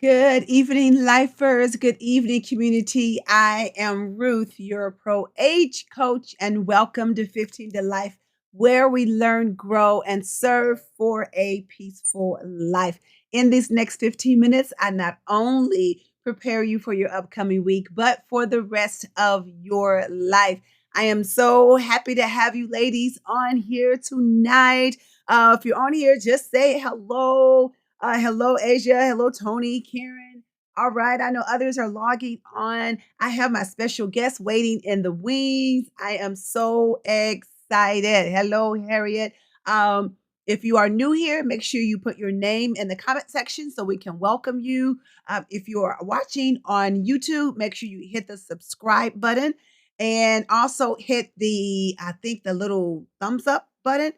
Good evening, lifers. Good evening, community. I am Ruth, your Pro Age Coach, and welcome to 15 to Life, where we learn, grow, and serve for a peaceful life. In these next 15 minutes, I not only prepare you for your upcoming week, but for the rest of your life. I am so happy to have you ladies on here tonight. If you're on here, just say hello. Hello, Asia. Hello, Tony, Karen. All right. I know others are logging on. I have my special guest waiting in the wings. I am so excited. Hello, Harriet. Um, if you are new here, make sure you put your name in the comment section so we can welcome you. If you are watching on YouTube, make sure you hit the subscribe button and also hit the little thumbs up button.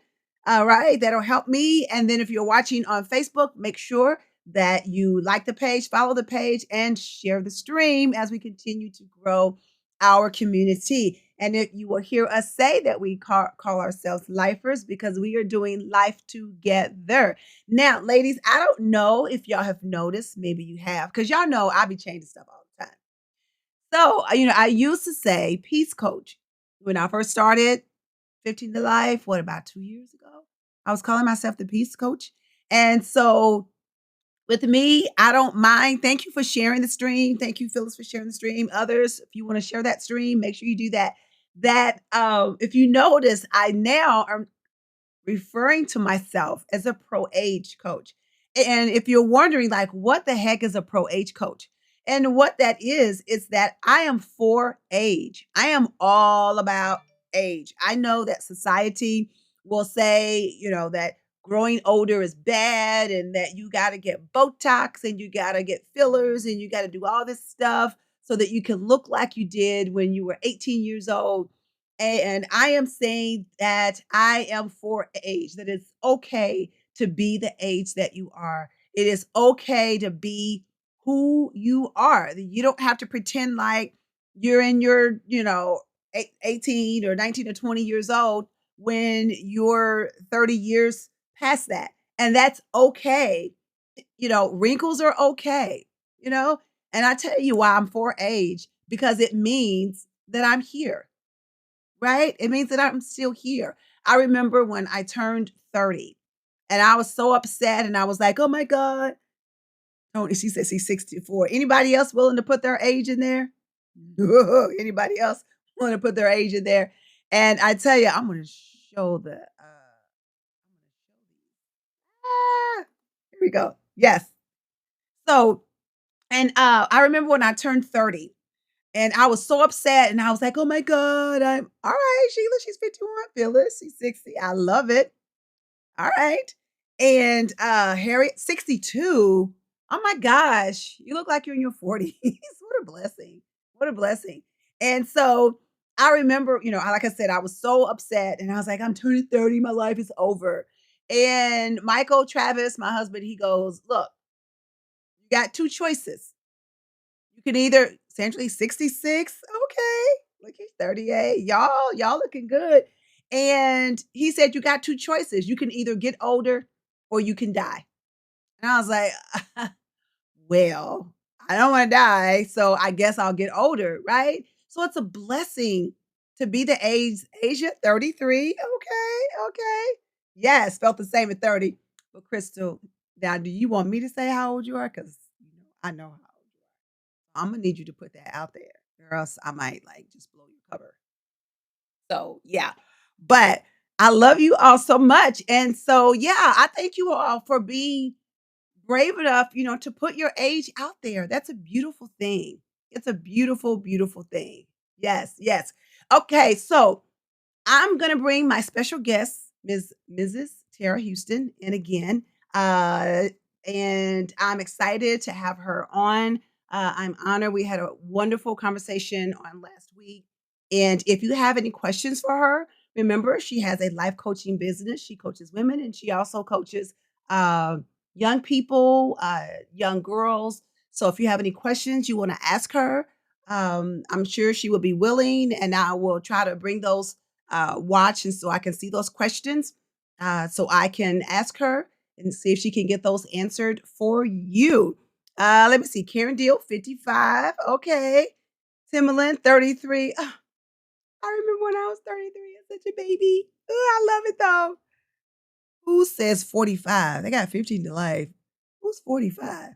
All right, that'll help me. And then if you're watching on Facebook, make sure that you like the page, follow the page, and share the stream as we continue to grow our community. And if you will hear us say that we call ourselves lifers because we are doing life together. Now, ladies, I don't know if y'all have noticed, maybe you have, because y'all know I be changing stuff all the time. So, I used to say peace coach when I first started 15 to Life, what about 2 years ago? I was calling myself the peace coach. And so with me, I don't mind. Thank you for sharing the stream. Thank you, Phyllis, for sharing the stream. Others, if you want to share that stream, make sure you do that. If you notice, I now am referring to myself as a pro age coach. And if you're wondering, like, what the heck is a pro age coach? And what that is that I am for age. I am all about age. I know that society will say, that growing older is bad and that you got to get Botox and you got to get fillers and you got to do all this stuff so that you can look like you did when you were 18 years old. And I am saying that I am for age, that it's okay to be the age that you are. It is okay to be who you are. You don't have to pretend like you're in your, 18 or 19 or 20 years old when you're 30 years past that. And that's okay. Wrinkles are okay, you know? And I tell you why I'm for age because it means that I'm here, right? It means that I'm still here. I remember when I turned 30 and I was so upset and I was like, oh my God. Tony, she says she's 64. Anybody else willing to put their age in there? Anybody else willing to put their age in there? And I tell you, I'm going to show here we go. Yes. So, and I remember when I turned 30 and I was so upset and I was like, oh my God, I'm all right. Sheila, she's 51. Phyllis, she's 60. I love it. All right. And Harriet, 62. Oh my gosh, you look like you're in your 40s. What a blessing. What a blessing. And so I remember, like I said, I was so upset and I was like, I'm turning 30, my life is over. And Michael Travis, my husband, he goes, look, you got two choices. You can either essentially 66. Okay. Look, he's 38. Y'all looking good. And he said, you got two choices. You can either get older or you can die. And I was like, well, I don't want to die. So I guess I'll get older. Right. So it's a blessing to be the age at 33. Okay. Okay. Yes. Felt the same at 30. But Crystal, now do you want me to say how old you are? Because I know how old you are. I'm gonna need you to put that out there, or else I might like just blow your cover. So yeah, but I love you all so much, and so yeah, I thank you all for being brave enough, to put your age out there. That's a beautiful thing. It's a beautiful, beautiful thing. Yes, yes. Okay, so I'm gonna bring my special guest, Mrs. Tera Houston, in again. Uh, and I'm excited to have her on. I'm honored. We had a wonderful conversation on last week. And if you have any questions for her, remember she has a life coaching business. She coaches women and she also coaches uh, young people, young girls. So if you have any questions you want to ask her, I'm sure she will be willing, and I will try to bring those watch and so I can see those questions so I can ask her and see if she can get those answered for you. Let me see. Karen Deal, 55. Okay. Timberland, 33. I remember when I was 33 as such a baby. I love it though. Who says 45? They got 15 to life. Who's 45?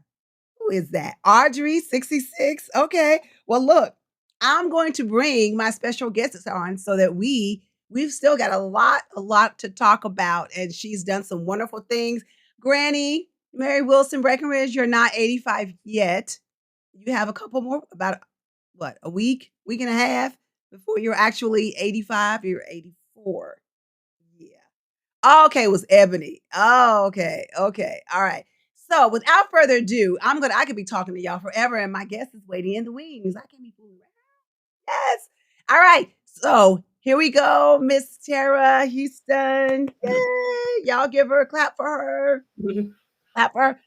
Who is that? Audrey, 66. Okay. Well, look, I'm going to bring my special guests on so that we've still got a lot to talk about. And she's done some wonderful things. Granny, Mary Wilson Breckenridge, you're not 85 yet. You have a couple more, about what, a week and a half before you're actually 85. You're 84. Yeah. Okay, it was Ebony. Oh, okay. Okay. All right. So without further ado, I could be talking to y'all forever, and my guest is waiting in the wings. I can't be fooling around. Yes. All right. So here we go, Miss Tera Houston. Yay. Y'all give her a clap for her. Clap for her.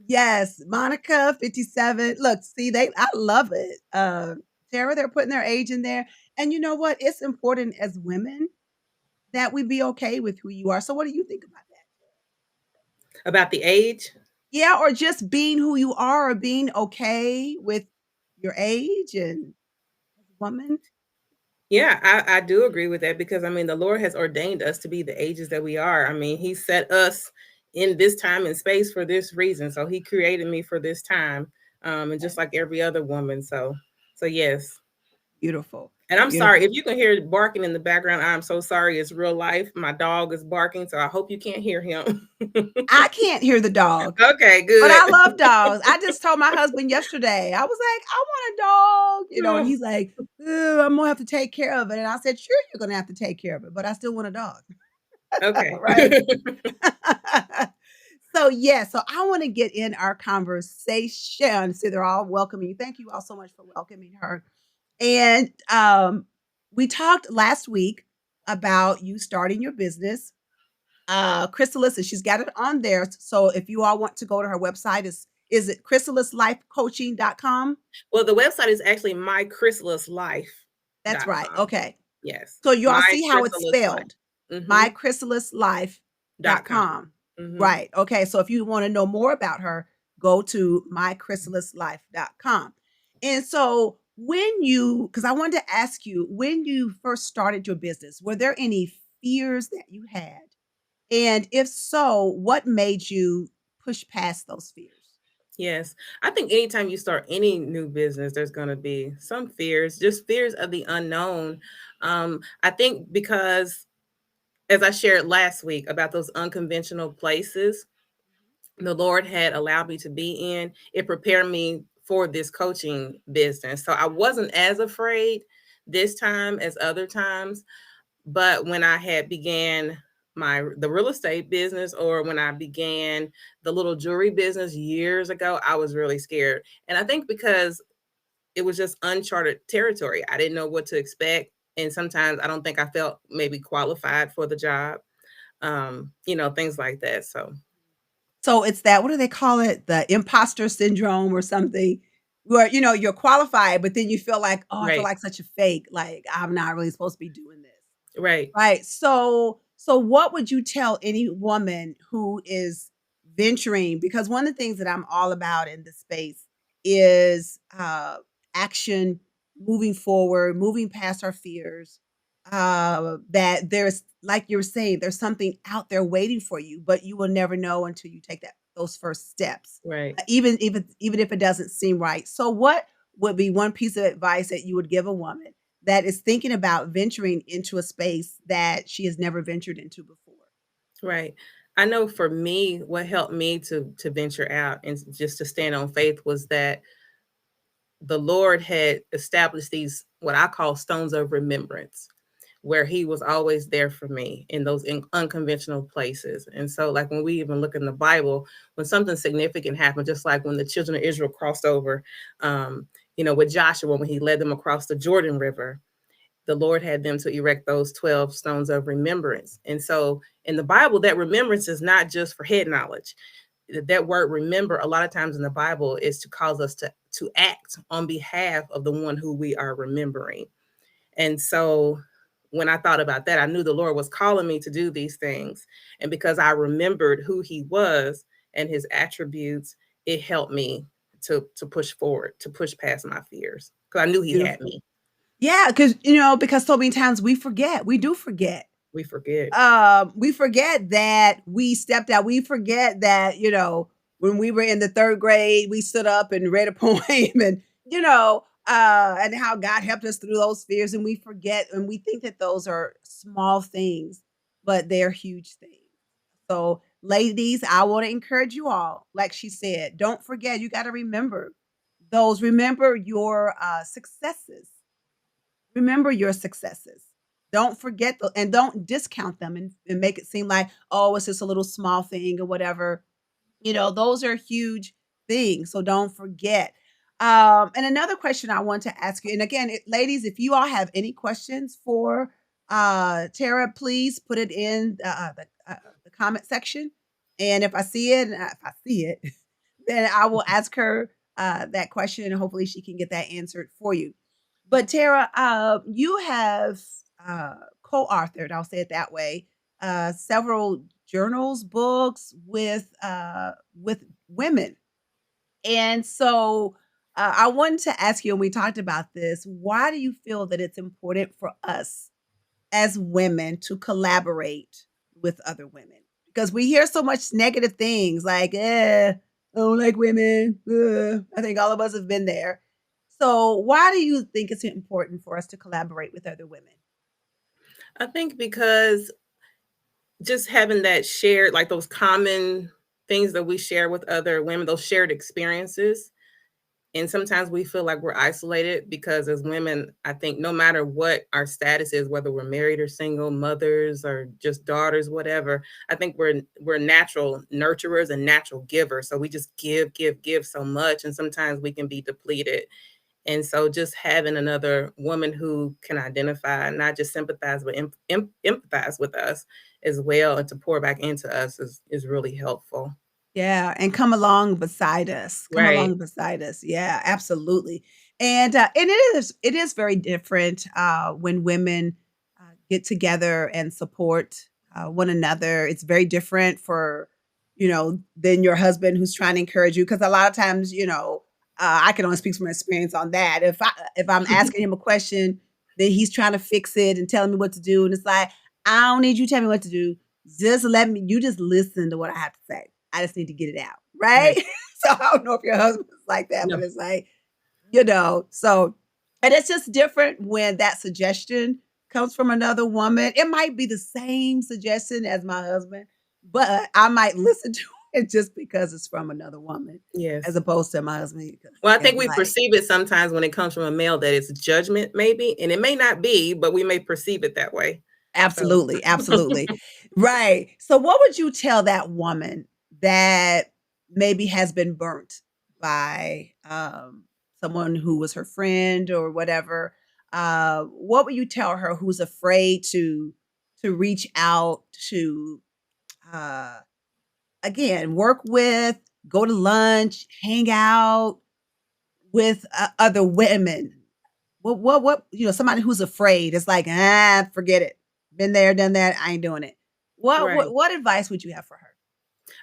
Yes, Monica, 57. Look, see, I love it. Tara, they're putting their age in there. And you know what? It's important as women that we be okay with who you are. So what do you think about that? About the age? Yeah, or just being who you are, or being okay with your age and as a woman. Yeah, I do agree with that because I mean, the Lord has ordained us to be the ages that we are. I mean, He set us in this time and space for this reason. So He created me for this time, and just like every other woman. So yes. Beautiful. And I'm sorry Beautiful. if you can hear barking in the background. I'm so sorry. It's real life. My dog is barking, so I hope you can't hear him. I can't hear the dog. Okay, But good. I love dogs. I just told my husband yesterday, I was like, I want a dog, and he's like, "Ooh, I'm gonna have to take care of it." And I said, sure, you're gonna have to take care of it, but I still want a dog. Okay. Right. So yeah, so I want to get in our conversation. So they're all welcoming you. Thank you all so much for welcoming her. And we talked last week about you starting your business. Chrysalis, she's got it on there. So if you all want to go to her website, is it chrysalislifecoaching.com? Well, the website is actually That's right. mychrysalislife.com. Okay. Yes. So you all My see how it's Chrysalis Life. spelled. Mm-hmm. mychrysalislife.com. .com. Mm-hmm. Right. Okay. So if you want to know more about her, go to mychrysalislife.com. And so because I wanted to ask you, when you first started your business, were there any fears that you had? And if so, what made you push past those fears? Yes. I think anytime you start any new business, there's going to be some fears, just fears of the unknown. I think because, as I shared last week about those unconventional places the Lord had allowed me to be in, it prepared me for this coaching business. So I wasn't as afraid this time as other times. But when I had began the real estate business, or when I began the little jewelry business years ago, I was really scared. And I think because it was just uncharted territory. I didn't know what to expect. And sometimes I don't think I felt maybe qualified for the job. Things like that. So it's that, what do they call it? The imposter syndrome or something, where you're qualified, but then you feel like, oh, I feel Right, like such a fake. Like I'm not really supposed to be doing this. right, Right. So what would you tell any woman who is venturing? Because one of the things that I'm all about in this space is action, moving forward, moving past our fears. That there's, like you're saying, there's something out there waiting for you, but you will never know until you take those first steps, right. even if it doesn't seem right. So, what would be one piece of advice that you would give a woman that is thinking about venturing into a space that she has never ventured into before? Right. I know for me, what helped me to venture out and just to stand on faith was that the Lord had established these what I call stones of remembrance, where He was always there for me in those unconventional places. And so, like when we even look in the Bible, when something significant happened, just like when the children of Israel crossed over, with Joshua when he led them across the Jordan River, the Lord had them to erect those 12 stones of remembrance. And so in the Bible, that remembrance is not just for head knowledge. That word remember, a lot of times in the Bible, is to cause us to act on behalf of the one who we are remembering. And so when I thought about that, I knew the Lord was calling me to do these things. And because I remembered who He was and His attributes, it helped me to push forward, to push past my fears, because I knew he had Beautiful. me. Yeah, because so many times we forget. We do forget. We forget. We forget that we stepped out. We forget that, when we were in the 3rd grade, we stood up and read a poem and, and how God helped us through those fears. And we forget and we think that those are small things, but they're huge things. So, ladies, I want to encourage you all. Like she said, don't forget, you got to remember those. Remember your successes. Remember your successes. Don't forget and don't discount them and make it seem like, oh, it's just a little small thing or whatever. Those are huge things. So don't forget. And another question I want to ask you, and again, ladies, if you all have any questions for Tera, please put it in the comment section. And if I see it, then I will ask her that question and hopefully she can get that answered for you. But Tera, you have co-authored, I'll say it that way, several journals, books with women. And so I wanted to ask you, and we talked about this, why do you feel that it's important for us as women to collaborate with other women? Because we hear so much negative things like, I don't like women. I think all of us have been there. So why do you think it's important for us to collaborate with other women? I think because just having that shared, like those common things that we share with other women, those shared experiences. And sometimes we feel like we're isolated because as women, I think no matter what our status is, whether we're married or single, mothers or just daughters, whatever, I think we're natural nurturers and natural givers. So we just give so much. And sometimes we can be depleted. And so just having another woman who can identify, not just sympathize, but empathize with us as well, and to pour back into us is really helpful. Yeah, and come along beside us. Come Right. along beside us. Yeah, absolutely. And it is very different when women get together and support one another. It's very different for than your husband who's trying to encourage you because a lot of times I can only speak from experience on that. If I'm asking him a question, then he's trying to fix it and telling me what to do, and it's like I don't need you to tell me what to do. Just let me. You just listen to what I have to say. I just need to get it out, right? Right. So I don't know if your husband's like that, No. but it's like, so and it's just different when that suggestion comes from another woman. It might be the same suggestion as my husband, but I might listen to it just because it's from another woman as Yes. opposed to my husband because Well, I he'll think be we like, perceive it sometimes when it comes from a male that it's judgment maybe, and it may not be, but we may perceive it that way. So absolutely, absolutely. Right. So what would you tell that woman that maybe has been burnt by someone who was her friend or whatever? What would you tell her who's afraid to reach out to uh again, work with, go to lunch, hang out with other women? What somebody who's afraid, it's like, forget it. Been there, done that, I ain't doing it. What right. what what advice would you have for her?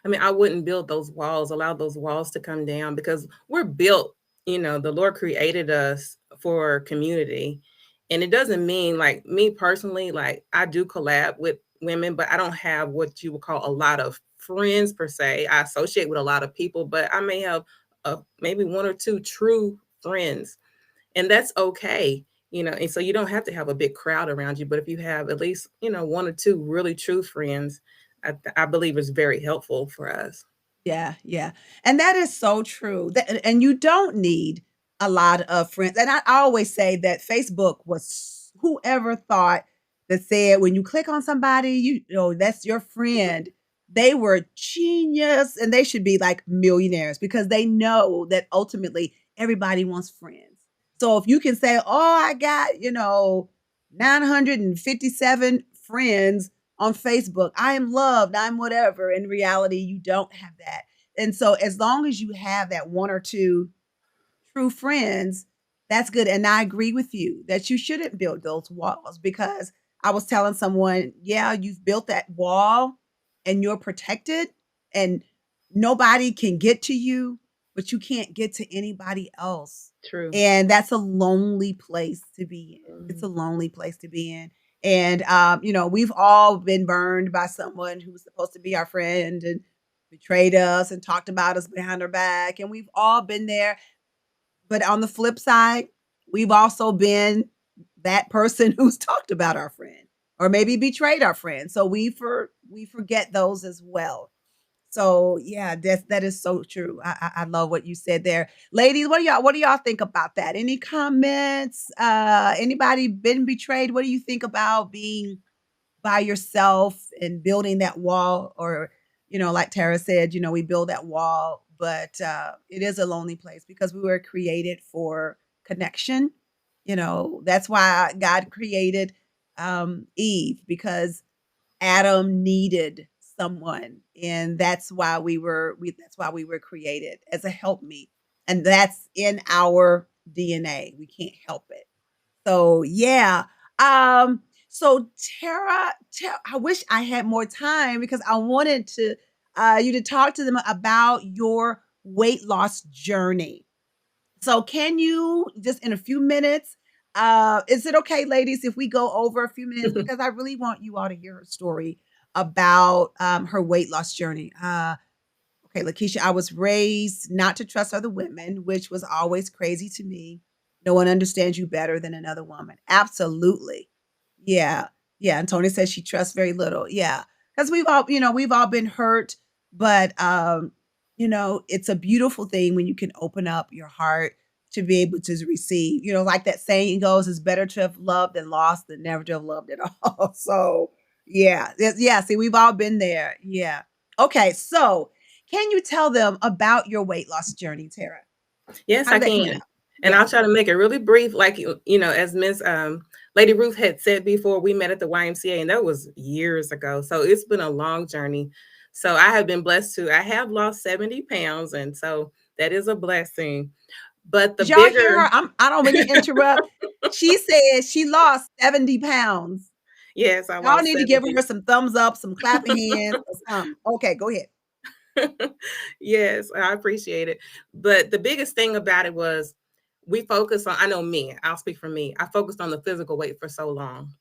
I mean, I wouldn't build those walls, allow those walls to come down because we're built, the Lord created us for community. And it doesn't mean like me personally, like I do collab with women, but I don't have what you would call a lot of friends per se. I associate with a lot of people, but I may have maybe one or two true friends, and that's okay. And so you don't have to have a big crowd around you, but if you have at least, one or two really true friends, I believe is very helpful for us. Yeah, yeah. And that is so true. And you don't need a lot of friends. And I always say that Facebook was whoever thought that said when you click on somebody, that's your friend. They were genius and they should be like millionaires because they know that ultimately everybody wants friends. So if you can say, "Oh, I got, 957 friends on Facebook. I am loved. I'm whatever." In reality, you don't have that. And so, as long as you have that one or two true friends, that's good. And I agree with you that you shouldn't build those walls because I was telling someone, yeah, you've built that wall and you're protected and nobody can get to you. but you can't get to anybody else. True. And that's a lonely place to be in. It's a Mhm. lonely place to be in. And we've all been burned by someone who was supposed to be our friend and betrayed us and talked about us behind our back. And we've all been there. But on the flip side, we've also been that person who's talked about our friend or maybe betrayed our friend. So we forget those as well. So yeah, that is so true. I love what you said there. Ladies, what do y'all think about that? Any comments? Anybody been betrayed? What do you think about being by yourself and building that wall? Or, like Tara said, we build that wall, but it is a lonely place because we were created for connection. That's why God created Eve, because Adam needed someone, and that's why we were created as a helpmeet, and that's in our DNA. We can't help it. So yeah. So Tara, I wish I had more time because I wanted to you to talk to them about your weight loss journey. So can you just in a few minutes, is it okay, ladies, if we go over a few minutes because I really want you all to hear her story about her weight loss journey. Okay, Lakeisha, I was raised not to trust other women, which was always crazy to me. No one understands you better than another woman. Absolutely. Yeah. Yeah. And Tony says she trusts very little. Yeah. Because we've all been hurt, but it's a beautiful thing when you can open up your heart to be able to receive. Like that saying goes, it's better to have loved and lost than never to have loved at all. So yeah. Yeah. See, we've all been there. Yeah. Okay. So can you tell them about your weight loss journey, Tara? Yes, How I did that come can. about? And Yeah. I'll try to make it really brief. Like as Miss Lady Ruth had said before, we met at the YMCA, and that was years ago. So it's been a long journey. So I have been blessed to. I have lost 70 pounds, and so that is a blessing. But the Did y'all hear bigger, her? I don't mean to interrupt. She said she lost 70 pounds. yes, I Y'all lost need to give 70. her some thumbs up, some clapping hands, or something. Okay, go ahead. Yes, I appreciate it. But the biggest thing about it was we focused on, I know me, I'll speak for me. I focused on the physical weight for so long.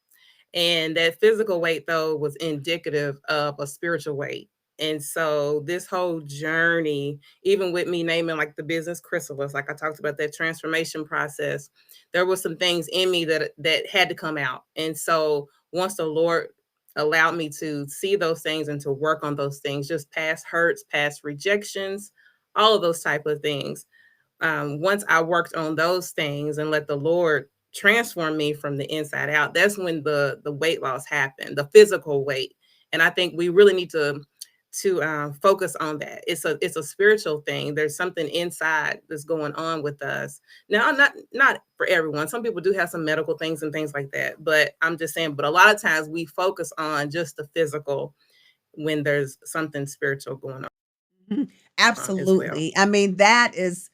And that physical weight, though, was indicative of a spiritual weight. And so this whole journey, even with me naming like the business chrysalis, like I talked about that transformation process, there were some things in me that had to come out. And so once the Lord allowed me to see those things and to work on those things, just past hurts, past rejections, all of those type of things, once I worked on those things and let the Lord transform me from the inside out, that's when the weight loss happened, the physical weight. And I think we really need to focus on that. It's a spiritual thing. There's something inside that's going on with us. Now, not for everyone. Some people do have some medical things and things like that. But I'm just saying. But a lot of times we focus on just the physical when there's something spiritual going Mhm. on as well. Absolutely. I mean, that is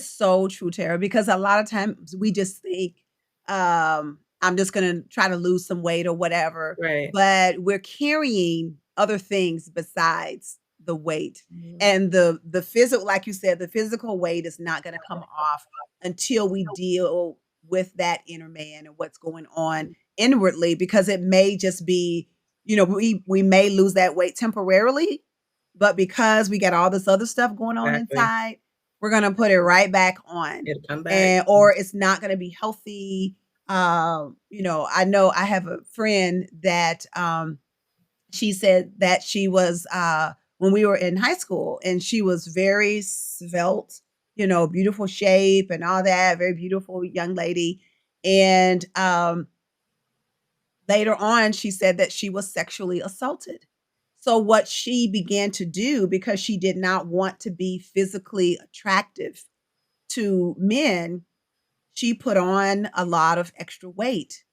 so true, Tara, because a lot of times we just think, I'm just gonna try to lose some weight or whatever, Right. but we're carrying other things besides the weight. Mhm. And the physical, like you said, the physical weight is not gonna come off until we deal with that inner man and what's going on inwardly, because it may just be, we may lose that weight temporarily, but because we got all this other stuff going on Exactly. inside, we're gonna put it right back on. It'll come back. And or it's not gonna be healthy. I know I have a friend that she said that she was when we were in high school, and she was very svelte, beautiful shape and all that, very beautiful young lady. And later on, she said that she was sexually assaulted. So, what she began to do, because she did not want to be physically attractive to men, she put on a lot of extra weight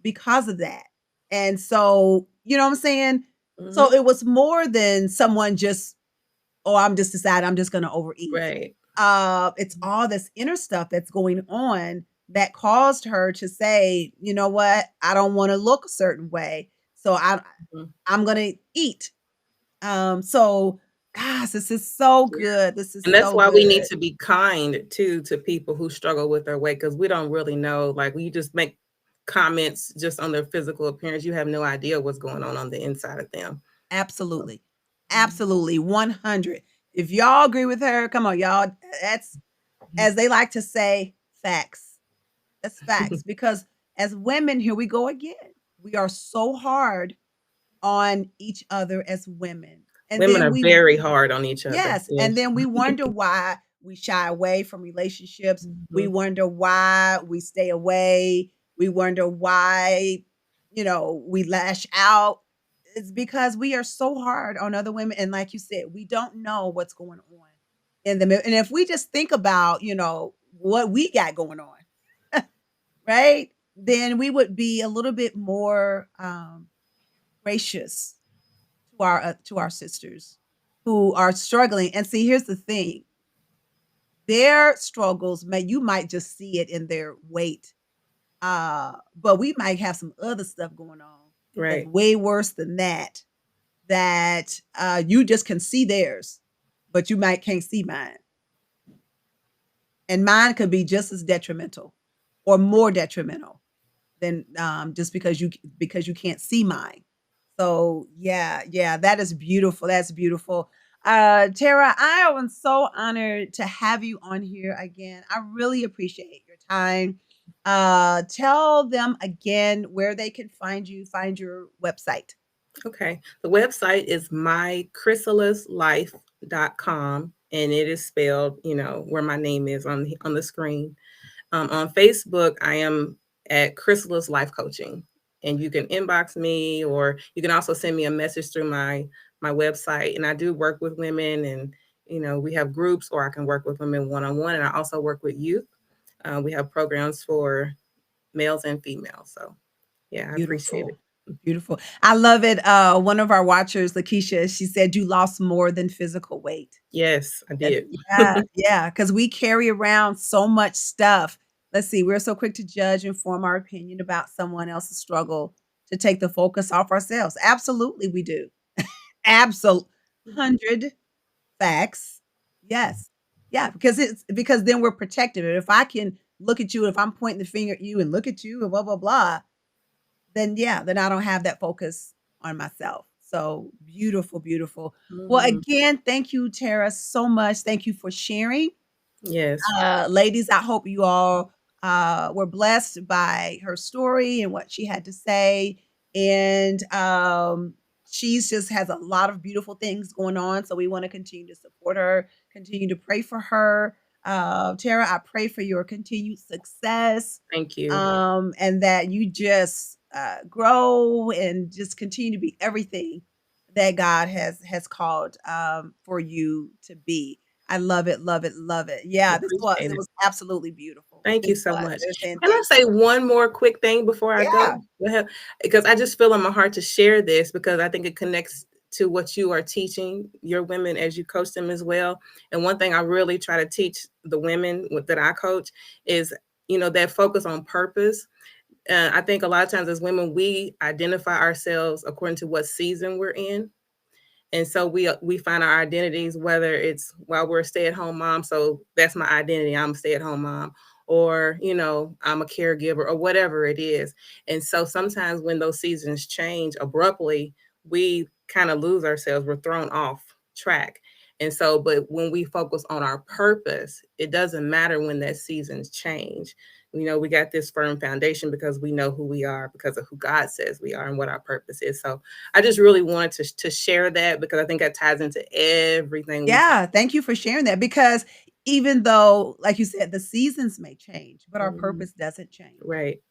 because of that. And so, you know what I'm saying? So, Mhm. it was more than someone just, oh, I'm just decided I'm just going to overeat. Right. It's all this inner stuff that's going on that caused her to say, you know what, I don't want to look a certain way, so Mhm. I'm gonna eat. So Gosh, this is so good. This is And that's so why we need good. to be kind too to people who struggle with their weight because we don't really know. Like we just make comments just on their physical appearance. You have no idea what's going on the inside of them. So, Absolutely. mhm, Absolutely. 100. If y'all agree with her, come on, y'all. That's, mhm. as they like to say, facts. That's facts. Because as women, here we go again. We are so hard on each other as women. And Women then are we very hard on each other. yes, and Yes. then we wonder why we shy away from relationships. We Mhm. wonder why we stay away. We wonder why, we lash out. It's because we are so hard on other women. And like you said, we don't know what's going on in them. And if we just think about, what we got going on, right? Then we would be a little bit more gracious to our sisters who are struggling. And see, here's the thing: their struggles you might just see it in their weight, but we might have some other stuff going on that's Right. way worse than that. That you just can see theirs, but you might can't see mine, and mine could be just as detrimental or more detrimental than just because you can't see mine. So yeah, yeah, that is beautiful. That's beautiful. Tara, I am so honored to have you on here again. I really appreciate your time. Tell them again where they can find your website. Okay. The website is mychrysalislife.com and it is spelled, where my name is on the screen. On Facebook, I am at Chrysalis Life Coaching, and you can inbox me, or you can also send me a message through my website. And I do work with women, and we have groups, or I can work with women one on one. And I also work with youth. We have programs for males and females. So yeah, I appreciate it. Beautiful. Beautiful. I love it. One of our watchers, Lakeisha, she said you lost more than physical weight. Yes, I That's did. yeah, yeah, because we carry around so much stuff. Let's see, we're so quick to judge and form our opinion about someone else's struggle to take the focus off ourselves. Absolutely, we do. Absolute 100 facts. Yes. Yeah, because then we're protected. And if I can look at you, if I'm pointing the finger at you and look at you and blah, blah, blah, then yeah, then I don't have that focus on myself. So beautiful, beautiful. Well, Mhm. again, thank you, Tara, so much. Thank you for sharing. Yes. Ladies, I hope you all were blessed by her story and what she had to say. And she's just has a lot of beautiful things going on. So we want to continue to support her, continue to pray for her. Tara, I pray for your continued success, Thank you. and that you just grow and just continue to be everything that God has called for you to be. I love it, love it, love it. I Yeah, appreciate it it. was absolutely beautiful. Thank It you so was. much. They're saying Can I thank say you. one more quick thing before I go? Yeah, Go ahead. Because I just feel in my heart to share this because I think it connects to what you are teaching your women as you coach them as well. And one thing I really try to teach the women that I coach is, that focus on purpose. I think a lot of times as women, we identify ourselves according to what season we're in. And so we find our identities, whether it's while we're a stay-at-home mom, so that's my identity, I'm a stay-at-home mom, or I'm a caregiver or whatever it is. And so sometimes when those seasons change abruptly, we kind of lose ourselves, we're thrown off track. And so, but when we focus on our purpose, it doesn't matter when that seasons change. We got this firm foundation because we know who we are, because of who God says we are and what our purpose is. So I just really wanted to share that because I think that ties into everything we talk. yeah. Thank you for sharing that because even though, like you said, the seasons may change, but our Mhm. purpose doesn't change. Right.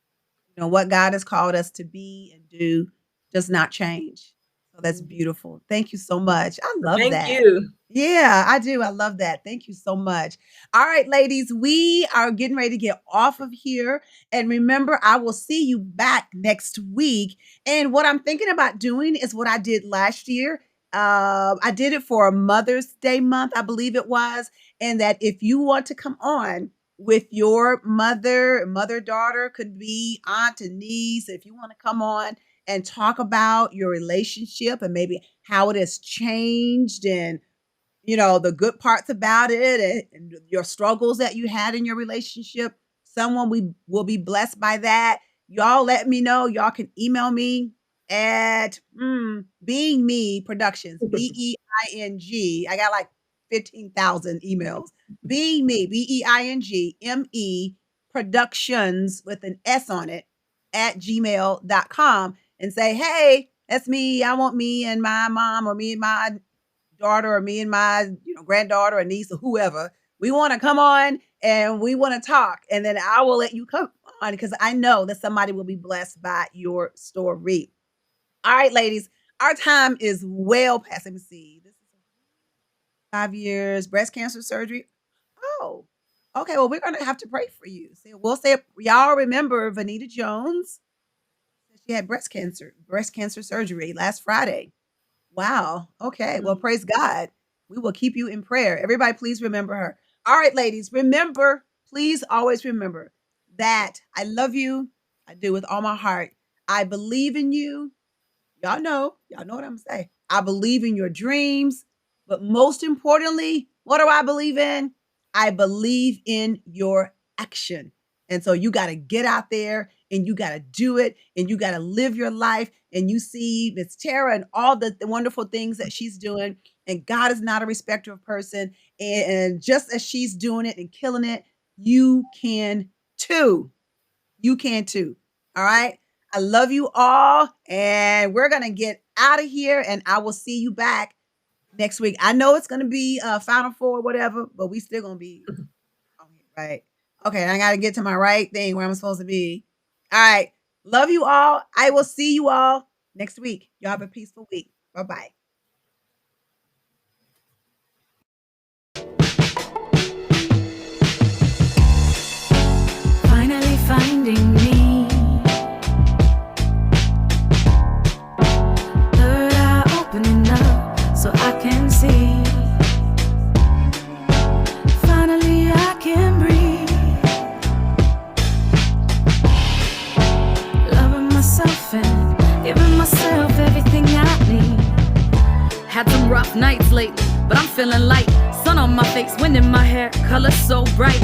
What God has called us to be and do does not change. So that's Mhm. beautiful. Thank you so much. I Well, love thank that. you. Yeah, I do. I love that. Thank you so much. All right, ladies, we are getting ready to get off of here. And remember, I will see you back next week. And what I'm thinking about doing is what I did last year. I did it for a Mother's Day month, I believe it was. And that if you want to come on with your mother, daughter, could be aunt and niece, if you want to come on and talk about your relationship and maybe how it has changed and the good parts about it and your struggles that you had in your relationship. Someone we will be blessed by that. Y'all let me know. Y'all can email me at Being Me Productions, BEING. I got like 15,000 emails. Being Me, BEINGME Productions with an S on it at gmail.com and say, hey, that's me. I want me and my mom or me and my daughter or me and my granddaughter or niece or whoever. We want to come on and we want to talk. And then I will let you come on because I know that somebody will be blessed by your story. All right, ladies, our time is well past. Let me see. This is 5 years, breast cancer surgery. Oh, okay. Well, we're going to have to pray for you. So we'll say, y'all remember Vanita Jones? She had breast cancer surgery last Friday. Wow. Okay. Well, praise God. We will keep you in prayer. Everybody, please remember her. All right, ladies, remember, please always remember that I love you. I do with all my heart. I believe in you. Y'all know what I'm saying. I believe in your dreams, but most importantly, what do I believe in? I believe in your action. And so you got to get out there and you got to do it and you got to live your life. And you see Miss Tera and all the wonderful things that she's doing. And God is not a respecter of person. And just as she's doing it and killing it, you can too. You can too. All right. I love you all. And we're going to get out of here. And I will see you back next week. I know it's going to be Final Four or whatever, but we still going to be on here, right? Okay. I got to get to my right thing where I'm supposed to be. All right. Love you all. I will see you all next week. Y'all have a peaceful week. Bye-bye. Finally finding me. Third eye opening up so I can see. Finally I can breathe. Loving myself and giving myself everything I need. Had some rough nights lately, but I'm feeling light. Sun on my face, wind in my hair, color so bright.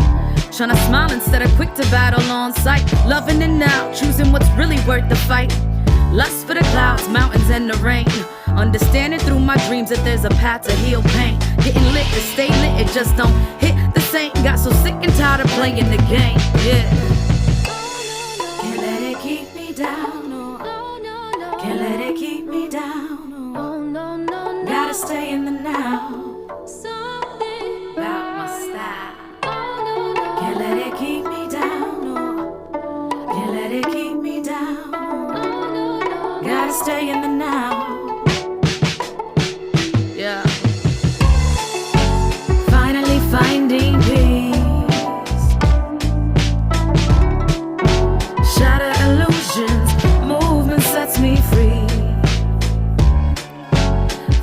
Tryna smile instead of quick to battle on sight. Loving it now, choosing what's really worth the fight. Lust for the clouds, mountains, and the rain. Understanding through my dreams that there's a path to heal pain. Getting lit to stay lit, it just don't hit the same. Got so sick and tired of playing the game, yeah. Can't let it keep me down, no. Can't let it keep me down, no. Gotta stay in the now. About my style. Can't let it keep me down, no. Can't let it keep me down, no. Gotta stay in the now. Yeah. Finally finding peace. Shatter illusions, movement sets me free.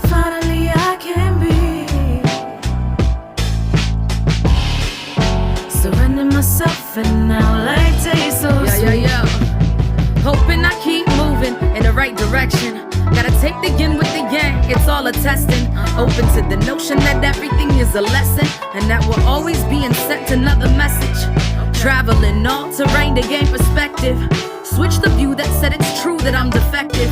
Finally I can be. Surrender myself and now like taste so sweet. Yeah. Hoping I keep moving in the right direction. Gotta take the yin with the yang, it's all a testing. Open to the notion that everything is a lesson, and that we're always being sent another message. Traveling all terrain to gain perspective. Switch the view that said it's true that I'm defective.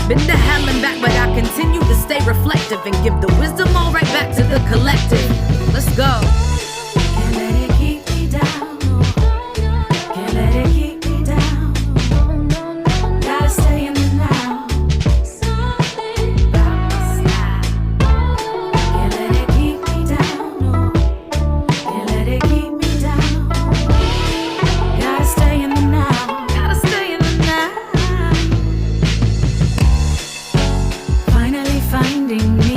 Been to hell and back, but I continue to stay reflective and give the wisdom all right back to the collective. Let's go. Can't let it keep me down, no. Can't let it keep me down, no. Gotta stay in the now. About my style. Can't let it keep me down, no. Can't let it keep me down. Gotta stay in the now. Gotta stay in the now. Finally finding me.